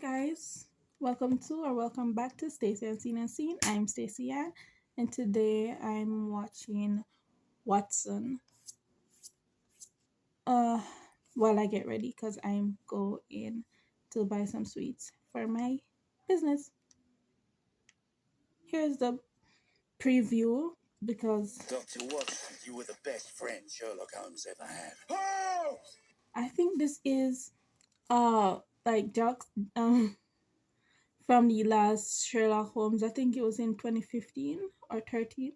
Hi guys, welcome back to Stacey and Scene. I'm Stacey-Ann, and today I'm watching Watson. Uh, while I get ready, cause I'm going to buy some sweets for my business. Here's the preview because Dr. Watson, you were the best friend Sherlock Holmes ever had. Oh! I think this is like jokes from the last Sherlock Holmes. I think it was in 2015 or 13.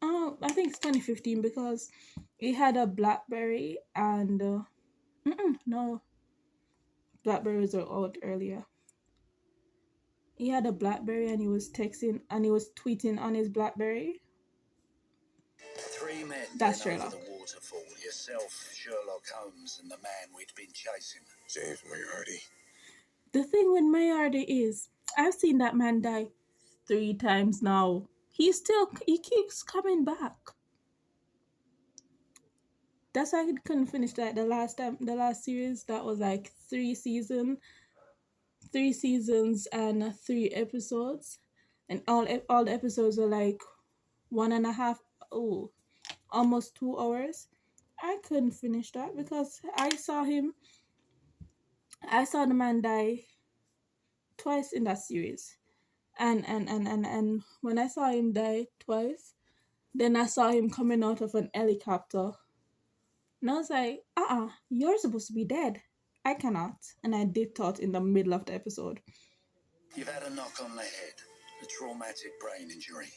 I think it's 2015 because he had a BlackBerry and no, Blackberries were out earlier. He had a BlackBerry and he was texting and he was tweeting on his BlackBerry. Three men That's went over Sherlock. the waterfall. Yourself, Sherlock Holmes, and the man we'd been chasing. James Moriarty. The thing with Mayardi is, I've seen that man die 3 times now. He keeps coming back. That's why I couldn't finish that the last series that was like 3 seasons and 3 episodes, and all the episodes were like one and a half, oh, almost 2 hours. I couldn't finish that because I saw the man die twice in that series, and when I saw him die twice, then I saw him coming out of an helicopter, and I was like, you're supposed to be dead. I cannot. And I did thought in the middle of the episode. You've had a knock on the head, a traumatic brain injury.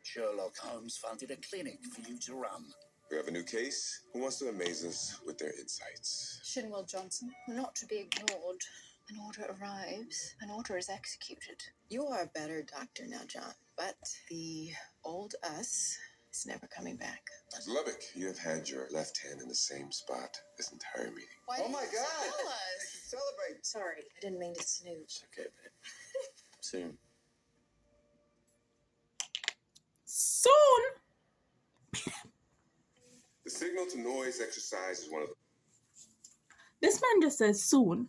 Sherlock Holmes funded a clinic for you to run. We have a new case. Who wants to amaze us with their insights? Shinwell Johnson, not to be ignored. An order arrives, an order is executed. You are a better doctor now, John, but the old us is never coming back. Dr. Lubbock, you have had your left hand in the same spot this entire meeting. Why Oh didn't my you God. tell us? Celebrate. Sorry, I didn't mean to snooze. It's okay, babe. Soon. Soon. The signal to noise exercise is one of the This man just says soon.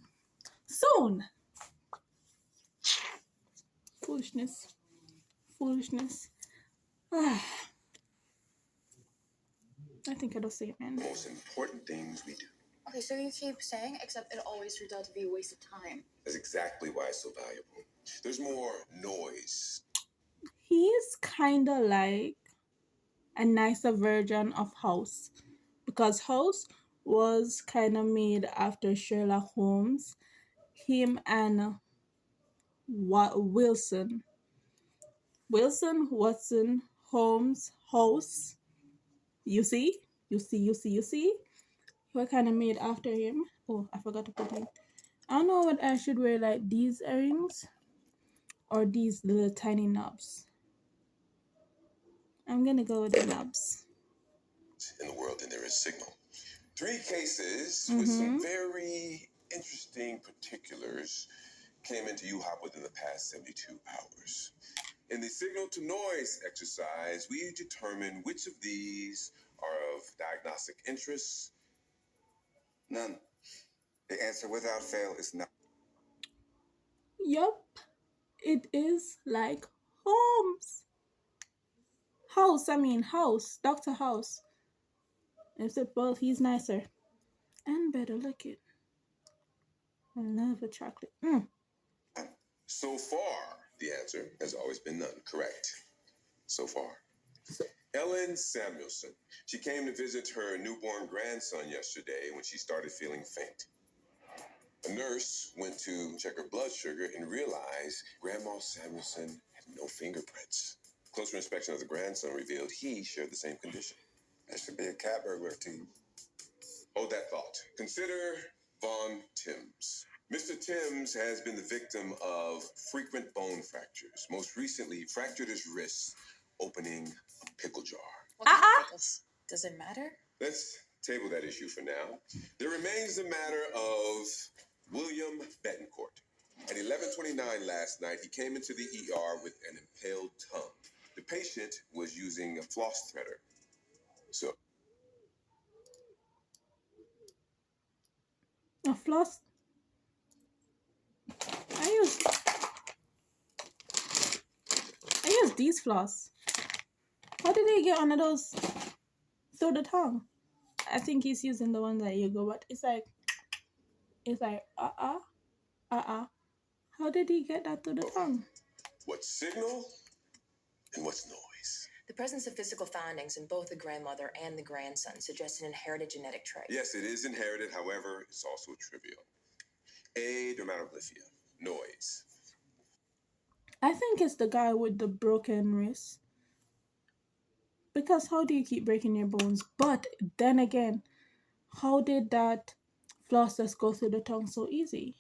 Soon. Foolishness. Foolishness. I think I don't say it, man. most important things we do. Okay, so you keep saying, except it always turns out to be a waste of time. That's exactly why it's so valuable. There's more noise. He's kind of like a nicer version of House, because House was kind of made after Sherlock Holmes. Him and Wilson. Wilson, Watson, Holmes, House. You see? You see? Were kind of made after him. Oh, I forgot to put in. I don't know what I should wear, like these earrings or these little tiny knobs. I'm gonna go with the knobs. In the world, and there is signal. Three cases with some very interesting particulars came into UHOP within the past 72 hours. In the signal to noise exercise, we determine which of these are of diagnostic interest. None. The answer without fail is no. Yup, it is like Holmes. House. Dr. House. Except, well, he's nicer and better looking. I love a chocolate. So far, the answer has always been none. Correct. So far. Ellen Samuelson. She came to visit her newborn grandson yesterday when she started feeling faint. A nurse went to check her blood sugar and realized Grandma Samuelson had no fingerprints. Closer inspection of the grandson revealed he shared the same condition. That should be a cat burglar team. Hold that thought. Consider Vaughn Timms. Mr. Timms has been the victim of frequent bone fractures. Most recently, he fractured his wrist opening a pickle jar. What kind of pickles? Does it matter? Let's table that issue for now. There remains the matter of William Betancourt. At 11:29 last night, he came into the ER with an impaled tongue. The patient was using a floss threader. So, A floss. use these floss. How did he get one of those through the tongue? I think he's using the one that you go, but it's like, How did he get that through the tongue? What's signal and what's noise? The presence of physical findings in both the grandmother and the grandson suggests an inherited genetic trait. Yes, it is inherited. However, it's also trivial. A, dermatoglyphia. Noise. I think it's the guy with the broken wrist. Because how do you keep breaking your bones? But then again, how did that floss just go through the tongue so easy?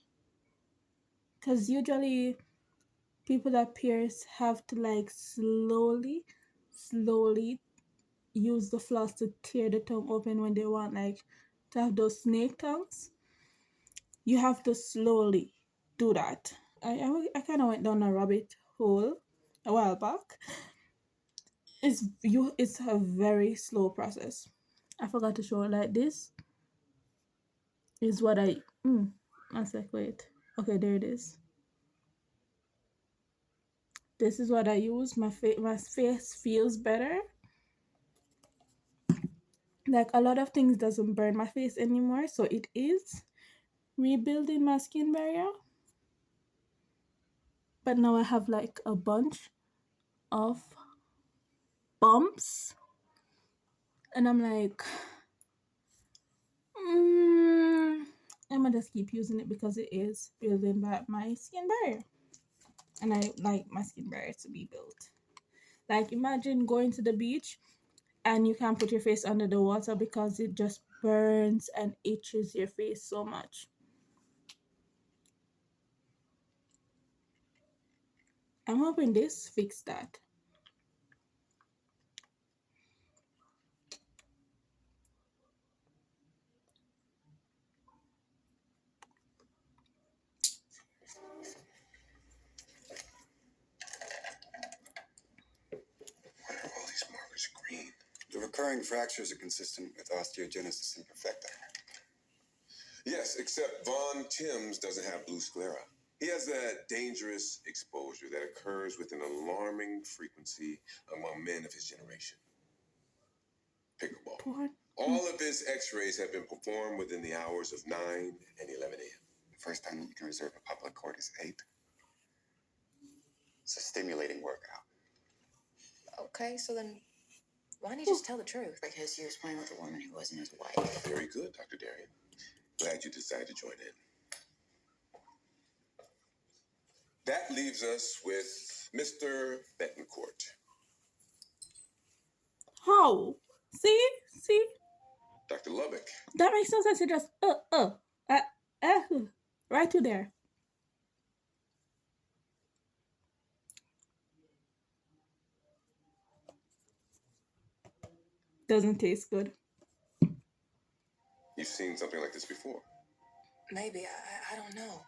Because usually people that pierce have to like slowly use the floss to tear the tongue open when they want like to have those snake tongues. You have to slowly do that. I kind of went down a rabbit hole a while back. It's a very slow process. I forgot to show it. Like this is what I one sec, wait. Okay, there it is. This is what I use. My face feels better. Like a lot of things doesn't burn my face anymore, so it is rebuilding my skin barrier. But now I have like a bunch of bumps, and I'm like, I'm gonna just keep using it because it is building back my skin barrier, and I like my skin barrier to be built. Like imagine going to the beach and you can't put your face under the water because it just burns and itches your face so much. I'm hoping this fixed that. Why are all these markers green? The recurring fractures are consistent with osteogenesis imperfecta. Yes, except Von Timms doesn't have blue sclera. He has a dangerous exposure that occurs with an alarming frequency among men of his generation. Pickleball. Porn. All of his x-rays have been performed within the hours of 9 and 11 a.m. The first time that you can reserve a public court is 8. It's a stimulating workout. Okay, so then why don't you just tell the truth? Because he was playing with a woman who wasn't his wife. Very good, Dr. Darian. Glad you decided to join in. That leaves us with Mr. Betancourt. How? See? Dr. Lubbock. That makes no sense. It just right to there. Doesn't taste good. You've seen something like this before. Maybe, I don't know.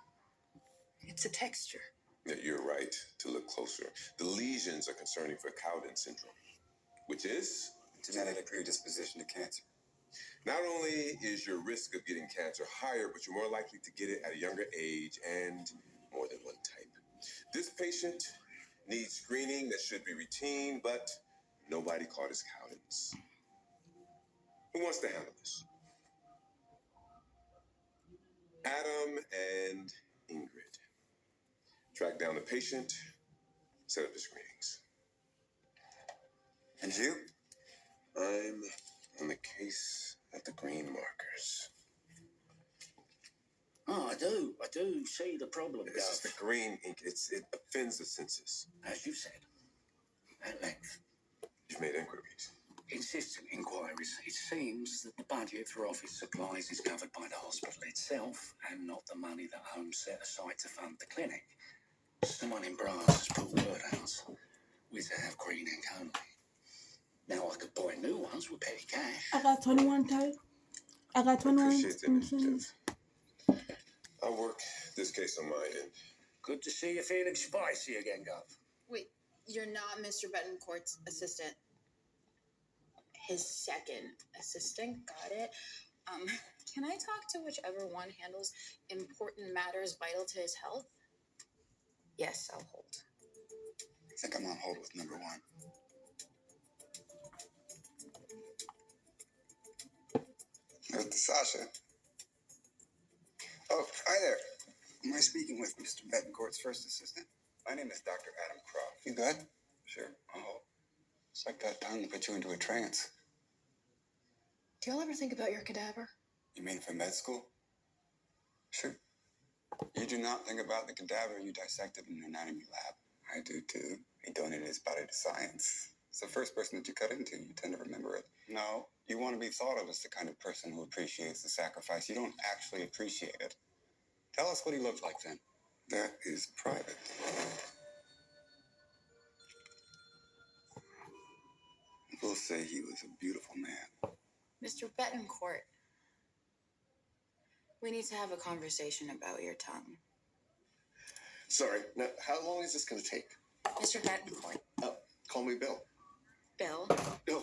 It's a texture. Yeah, you're right to look closer. The lesions are concerning for Cowden syndrome, which is Genetic predisposition to cancer. not only is your risk of getting cancer higher, but you're more likely to get it at a younger age and more than one type. This patient needs screening that should be routine, but nobody caught his Cowden's. Who wants to handle this? Adam and Ingrid. Track down the patient, set up the screenings. And you? I'm on the case of the green markers. Oh, I do see the problem, This is Gov. the green ink. It offends the senses. As you said, at length. You've made inquiries. Insistent inquiries. It seems that the budget for office supplies is covered by the hospital itself and not the money that Home set aside to fund the clinic. Someone in brass has put word out. We're to have green ink only. Now I could buy new ones with petty cash. I got 21 type. I got 21. Appreciate the initiative. I'll work this case on my end. Good to see you feeling spicy again, Gov. Wait, you're not Mr. Betancourt's assistant. His second assistant, got it. Can I talk to whichever one handles important matters vital to his health? Yes, I'll hold. I think I'm on hold with number one. With Sasha. Oh, hi there. Am I speaking with Mr. Betancourt's first assistant? My name is Dr. Adam Croft. You good? Sure. Oh, it's like that tongue put you into a trance. Do y'all ever think about your cadaver? You mean for med school? Sure. You do not think about the cadaver you dissected in the anatomy lab. I do too. He donated his body to science. It's the first person that you cut into. You tend to remember it. No, you want to be thought of as the kind of person who appreciates the sacrifice. You don't actually appreciate it. Tell us what he looked like then. That is private. We'll say he was a beautiful man. Mr. Betancourt, we need to have a conversation about your tongue. Sorry. Now, how long is this going to take? Mr. Betancourt. Call me Bill. Bill? No,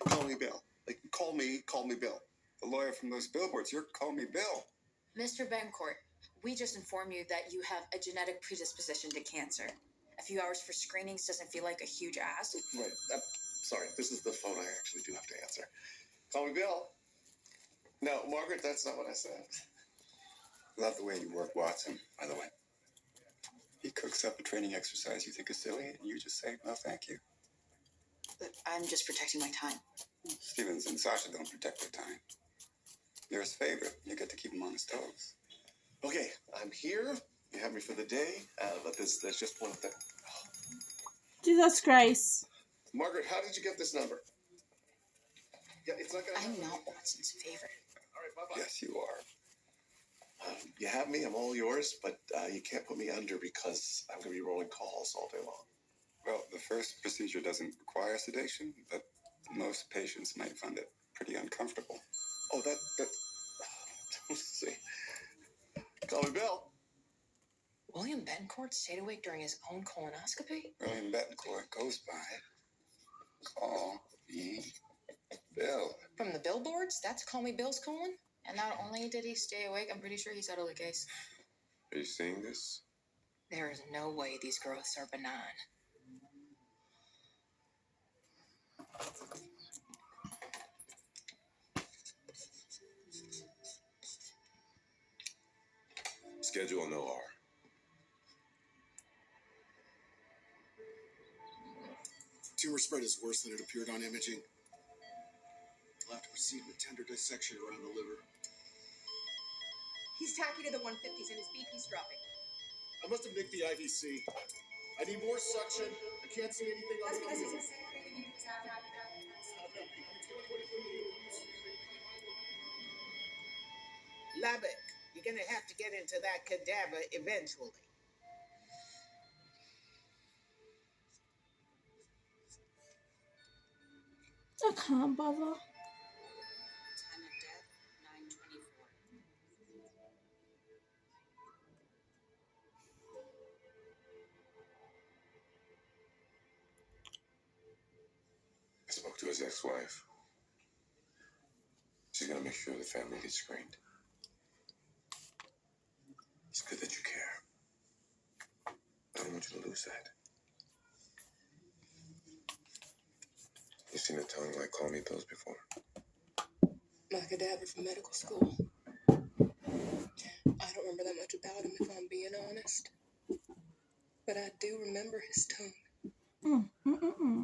call me Bill. Like, call me Bill. The lawyer from those billboards, you're Call Me Bill. Mr. Betancourt, we just informed you that you have a genetic predisposition to cancer. A few hours for screenings doesn't feel like a huge ask. Right. Sorry, this is the phone I actually do have to answer. Call me Bill. No, Margaret, that's not what I said. Love the way you work, Watson, by the way. He cooks up a training exercise you think is silly, and you just say, no, thank you. I'm just protecting my time. Stevens and Sasha don't protect their time. You're his favorite. You get to keep him on his toes. Okay, I'm here. You have me for the day, but there's just one thing. Jesus Christ. Margaret, how did you get this number? Yeah, it's not gonna I'm happen. not Watson's favorite. All right, bye-bye. Yes, you are. You have me, I'm all yours, but you can't put me under because I'm going to be rolling calls all day long. Well, the first procedure doesn't require sedation, but most patients might find it pretty uncomfortable. Oh, that, let's see. Call me Bill. William Betancourt stayed awake during his own colonoscopy? William Betancourt goes by Call Me Bill. From the billboards? That's Call Me Bill's colon? And not only did he stay awake, I'm pretty sure he settled the case. Are you seeing this? There is no way these growths are benign. Schedule no R. Tumor spread is worse than it appeared on imaging. We'll have to proceed with tender dissection around the liver. He's tachy to the 150s and his BP's dropping. I must have nicked the IVC. I need more suction. I can't see anything on That's the because he's liver. a safe breathing and he's not happy. Lubbock, you're gonna have to get into that cadaver eventually. I can't bother. Time of death, 9:24. I spoke to his ex-wife. She's going to make sure the family gets screened. It's good that you care. I don't want you to lose that. You've seen a tongue like Call Me Bills before. My cadaver from medical school. I don't remember that much about him, if I'm being honest. But I do remember his tongue.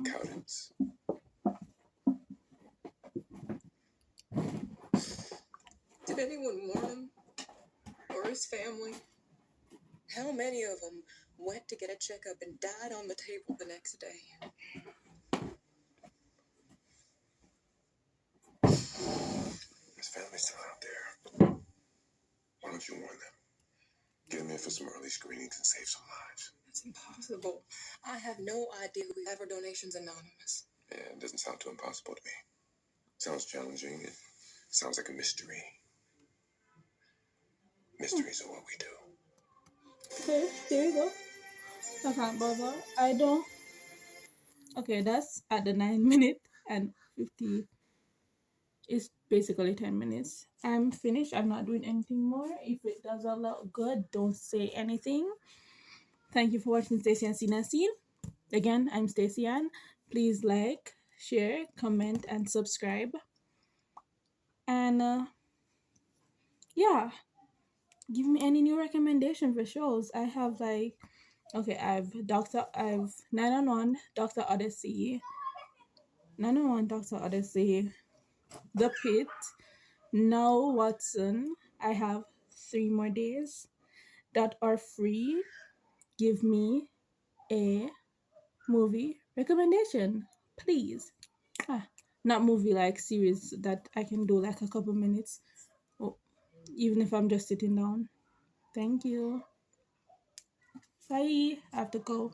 Cowards. Did anyone warn him? Or his family? How many of them went to get a checkup and died on the table the next day? His family's still out there. Why don't you warn them? Get them in for some early screenings and save some lives. That's impossible. I have no idea who ever donations anonymous. Yeah, it doesn't sound too impossible to me. Sounds challenging. It sounds like a mystery. Mysteries are what we do. Okay, there you go. I can't bother. I don't. Okay, that's at the 9 minute and 50. It's basically 10 minutes. I'm finished. I'm not doing anything more. If it does a lot good, don't say anything. Thank you for watching Stacey and Scene. Again, I'm Stacey-Ann. Please like, share, comment, and subscribe. And yeah, give me any new recommendation for shows. I have like, okay, I've 911, Doctor Odyssey, 911, Doctor Odyssey, The Pit, Now Watson. I have 3 more days that are free. Give me a movie recommendation, please. Not movie, like series that I can do like a couple minutes, or even if I'm just sitting down. Thank you. Bye. I have to go.